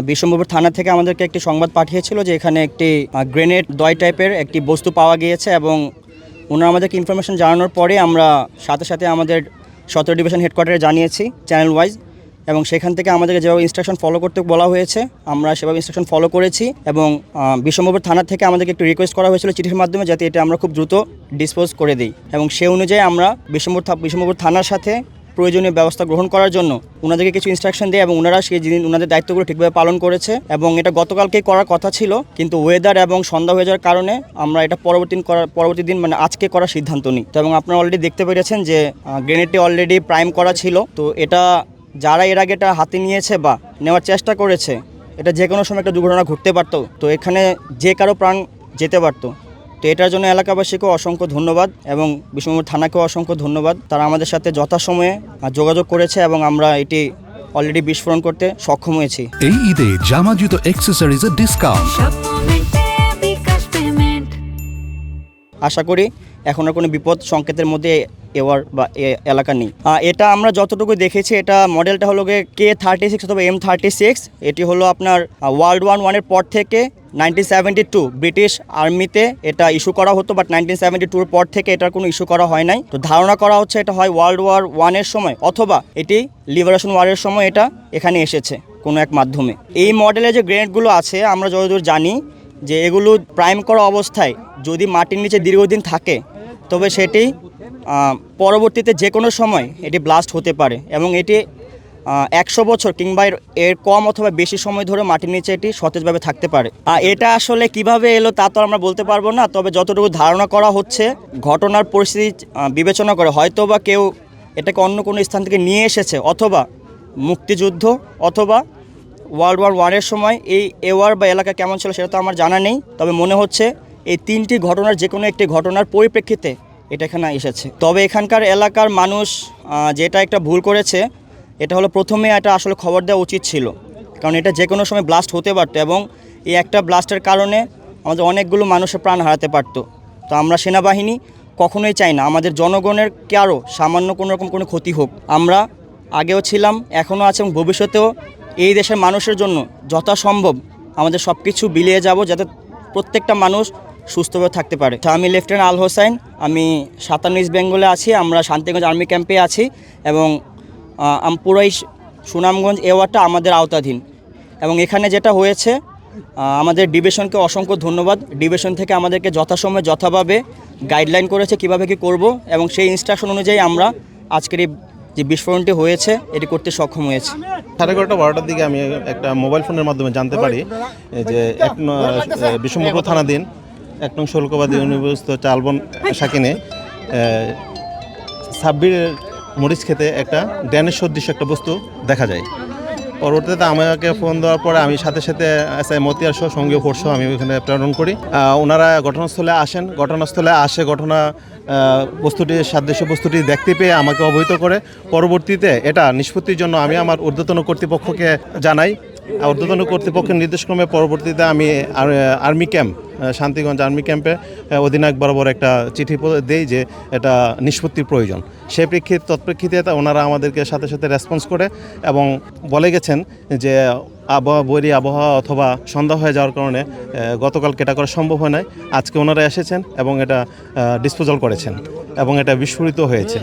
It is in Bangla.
বিশ্বম্ভরপুর থানা থেকে আমাদেরকে একটি সংবাদ পাঠিয়েছিল যে এখানে একটি গ্রেনেড দয় টাইপের একটি বস্তু পাওয়া গিয়েছে, এবং ওনারা আমাদেরকে ইনফরমেশন জানানোর পরে আমরা সাথে সাথে আমাদের 17 ডিভিশন হেডকোয়ার্টারে জানিয়েছি চ্যানেল ওয়াইজ, এবং সেখান থেকে আমাদেরকে যেভাবে ইনস্ট্রাকশন ফলো করতে বলা হয়েছে আমরা সেভাবে ইনস্ট্রাকশন ফলো করেছি। এবং বিশ্বম্ভরপুর থানা থেকে আমাদেরকে একটু রিকোয়েস্ট করা হয়েছিল চিঠির মাধ্যমে যাতে এটা আমরা খুব দ্রুত ডিসপোজ করে দিই, এবং সেই অনুযায়ী আমরা বিশ্বম্ভরপুর থানার সাথে প্রয়োজনীয় ব্যবস্থা গ্রহণ করার জন্য ওনাদেরকে কিছু ইনস্ট্রাকশন দেয়, এবং ওনারা সেই ওনাদের দায়িত্বগুলো ঠিকভাবে পালন করেছে। এবং এটা গতকালকেই করার কথা ছিল, কিন্তু ওয়েদার এবং সন্ধ্যা হয়ে যাওয়ার কারণে আমরা এটা পরবর্তী দিন মানে আজকে করার সিদ্ধান্ত নিই। তো এবং আপনারা অলরেডি দেখতে পেরেছেন যে গ্রেনেডটি অলরেডি প্রাইম করা ছিল। তো এটা যারা এর আগে এটা হাতে নিয়েছে বা নেওয়ার চেষ্টা করেছে, এটা যে কোনো সময় একটা দুর্ঘটনা ঘটতে পারতো, তো এখানে যে কারো প্রাণ যেতে পারতো। তো এটার জন্য এলাকাবাসীকেও অসংখ্য ধন্যবাদ এবং বিশ্বম্ভরপুর থানাকেও অসংখ্য ধন্যবাদ। তারা আমাদের সাথে যথাসময়ে যোগাযোগ করেছে এবং আমরা এটি অলরেডি বিস্ফোরণ করতে সক্ষম হয়েছি। এই ঈদে জামা জুতো অ্যাক্সেসরিজের ডিসকাউন্ট। আশা করি এখন আর কোনো বিপদ সংকেতের মধ্যে এওয়ার বা এলাকা নেই। এটা আমরা যতটুকু দেখেছি, এটা মডেলটা হলো K36 অথবা M36। এটি হলো আপনার ওয়ার্ল্ড ওয়ার 1 পর থেকে 1972 ব্রিটিশ আর্মিতে এটা ইস্যু করা হতো, বাট 1972 পর থেকে এটার কোনো ইস্যু করা হয় নাই। তো ধারণা করা হচ্ছে এটা হয় ওয়ার্ল্ড ওয়ার 1 সময় অথবা এটি লিবারেশন ওয়ারের সময় এটা এখানে এসেছে কোনো এক মাধ্যমে। এই মডেলের যে গ্রেনেডগুলো আছে আমরা যতদূর জানি যে এগুলো প্রাইম করা অবস্থায় যদি মাটির নিচে দীর্ঘদিন থাকে তবে সেটি পরবর্তীতে যে কোনো সময় এটি ব্লাস্ট হতে পারে, এবং এটি 100 বছর কিংবা এর কম অথবা বেশি সময় ধরে মাটির নিচে এটি সতেজভাবে থাকতে পারে। এটা আসলে কিভাবে এলো তা তো আমরা বলতে পারবো না, তবে যতটুকু ধারণা করা হচ্ছে ঘটনার পরিস্থিতি বিবেচনা করে হয়তো বা কেউ এটাকে অন্য কোনো স্থান থেকে নিয়ে এসেছে, অথবা মুক্তিযুদ্ধ অথবা ওয়ার্ল্ড ওয়ার 1 সময় এই এওয়ার বা এলাকা কেমন ছিল সেটা তো আমার জানা নেই। তবে মনে হচ্ছে এই 3টি ঘটনার যে কোনো একটি ঘটনার পরিপ্রেক্ষিতে এটা এখানে এসেছে। তবে এখানকার এলাকার মানুষ যেটা একটা ভুল করেছে, এটা হলো প্রথমে এটা আসলে খবর দেওয়া উচিত ছিল, কারণ এটা যে কোনো সময় ব্লাস্ট হতে পারতো এবং এই একটা ব্লাস্টের কারণে আমাদের অনেকগুলো মানুষের প্রাণ হারাতে পারতো। তো আমরা সেনাবাহিনী কখনোই চাই না আমাদের জনগণের কারো সামান্য কোনো রকম কোনো ক্ষতি হোক। আমরা আগেও ছিলাম, এখনও আছে, এবং ভবিষ্যতেও এই দেশের মানুষের জন্য যথাসম্ভব আমাদের সব কিছু বিলিয়ে যাব যাতে প্রত্যেকটা মানুষ সুস্থভাবে থাকতে পারে। আমি লেফটেন্যান্ট আল হোসাইন, আমি 57 ইস্ট বেঙ্গলে আছি, আমরা শান্তিগঞ্জ আর্মি ক্যাম্পে আছি, এবং পুরোই সুনামগঞ্জ এওয়ারটা আমাদের আওতাধীন। এবং এখানে যেটা হয়েছে আমাদের ডিভিশনকে অসংখ্য ধন্যবাদ। ডিভিশন থেকে আমাদেরকে যথাসময়ে যথাভাবে গাইডলাইন করেছে কিভাবে কি করব, এবং সেই ইনস্ট্রাকশন অনুযায়ী আমরা আজকের এই যে বিস্ফোরণটি হয়েছে এটি করতে সক্ষম হয়েছে। 11:30-12টার দিকে আমি একটা মোবাইল ফোনের মাধ্যমে জানতে পারি যে বিশ্বম্ভরপুর থানাধীন 1 নং শুল্কবাদী ইউনিভার্সিটি চালবন শাকিনে সাব্বিরের মরিচ খেতে একটা ড্যানের সদৃশ্য একটা বস্তু দেখা যায়। পরবর্তীতে আমাকে ফোন দেওয়ার পরে আমি সাথে সাথে SI মতিয়ার সহ সঙ্গীয় ফোর্স আমি ওইখানে প্রেরণ করি। ওনারা ঘটনাস্থলে আসেন, সাদৃশ্য বস্তুটি দেখতে পেয়ে আমাকে অবহিত করে। পরবর্তীতে এটা নিষ্পত্তির জন্য আমি আমার ঊর্ধ্বতন কর্তৃপক্ষকে জানাই। ঊর্ধ্বতন কর্তৃপক্ষের নির্দেশক্রমে পরবর্তীতে আমি আর্মি ক্যাম্প শান্তিগঞ্জ আর্মি ক্যাম্পে অধিনায়ক বরাবর একটা চিঠি দেই যে এটা নিষ্পত্তির প্রয়োজন। সেই তৎপ্রেক্ষিতে ওনারা আমাদেরকে সাথে সাথে রেসপন্স করে এবং বলে গেছেন যে বৈরী আবহাওয়া অথবা সন্ধ্যা হয়ে যাওয়ার কারণে গতকালকে এটা করা সম্ভব হয় নাই। আজকে ওনারা এসেছেন এবং এটা ডিসপোজাল করেছেন এবং এটা বিস্ফোরিত হয়েছে।